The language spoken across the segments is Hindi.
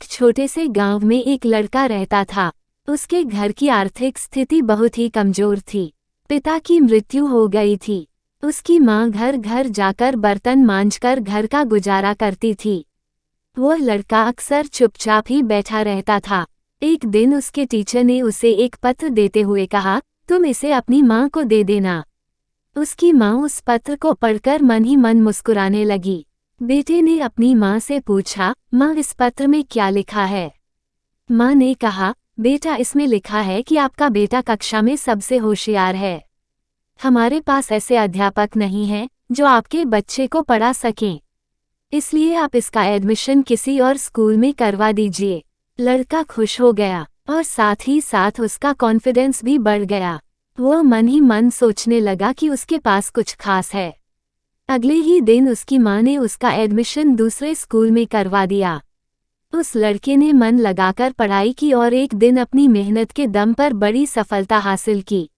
एक छोटे से गांव में एक लड़का रहता था। उसके घर की आर्थिक स्थिति बहुत ही कमजोर थी। पिता की मृत्यु हो गई थी। उसकी माँ घर घर जाकर बर्तन मांजकर घर का गुजारा करती थी। वह लड़का अक्सर चुपचाप ही बैठा रहता था। एक दिन उसके टीचर ने उसे एक पत्र देते हुए कहा, तुम इसे अपनी माँ को दे देना। उसकी माँ उस पत्र को पढ़कर मन ही मन मुस्कुराने लगी। बेटे ने अपनी माँ से पूछा, माँ इस पत्र में क्या लिखा है? माँ ने कहा, बेटा इसमें लिखा है कि आपका बेटा कक्षा में सबसे होशियार है। हमारे पास ऐसे अध्यापक नहीं हैं जो आपके बच्चे को पढ़ा सकें, इसलिए आप इसका एडमिशन किसी और स्कूल में करवा दीजिए। लड़का खुश हो गया और साथ ही साथ उसका कॉन्फिडेंस भी बढ़ गया। वह मन ही मन सोचने लगा कि उसके पास कुछ खास है। अगले ही दिन उसकी माँ ने उसका एडमिशन दूसरे स्कूल में करवा दिया। उस लड़के ने मन लगाकर पढ़ाई की और एक दिन अपनी मेहनत के दम पर बड़ी सफलता हासिल की।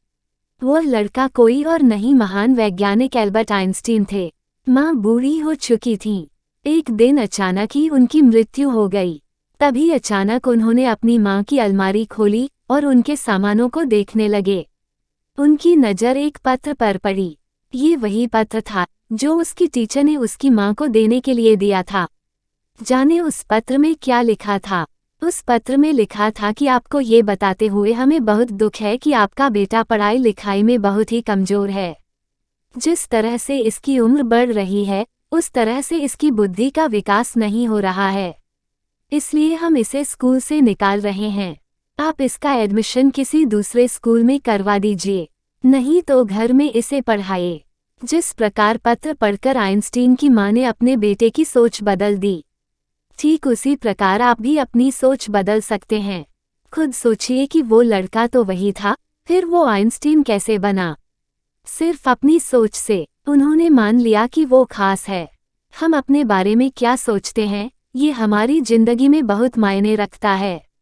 वह लड़का कोई और नहीं, महान वैज्ञानिक एल्बर्ट आइंस्टीन थे। माँ बूढ़ी हो चुकी थीं। एक दिन अचानक ही उनकी मृत्यु हो गई। तभी अचानक उन्होंने अपनी माँ की अलमारी खोली और उनके सामानों को देखने लगे। उनकी नज़र एक पत्र पर पड़ी। ये वही पत्र था जो उसकी टीचर ने उसकी माँ को देने के लिए दिया था। जाने उस पत्र में क्या लिखा था? उस पत्र में लिखा था कि आपको ये बताते हुए हमें बहुत दुख है कि आपका बेटा पढ़ाई लिखाई में बहुत ही कमजोर है। जिस तरह से इसकी उम्र बढ़ रही है, उस तरह से इसकी बुद्धि का विकास नहीं हो रहा है। इसलिए हम इसे स्कूल से निकाल रहे हैं। आप इसका एडमिशन किसी दूसरे स्कूल में करवा दीजिए, नहीं तो घर में इसे पढ़ाइए। जिस प्रकार पत्र पढ़कर आइंस्टीन की माँ ने अपने बेटे की सोच बदल दी, ठीक उसी प्रकार आप भी अपनी सोच बदल सकते हैं। खुद सोचिए कि वो लड़का तो वही था, फिर वो आइंस्टीन कैसे बना? सिर्फ अपनी सोच से उन्होंने मान लिया कि वो खास है। हम अपने बारे में क्या सोचते हैं, ये हमारी जिंदगी में बहुत मायने रखता है।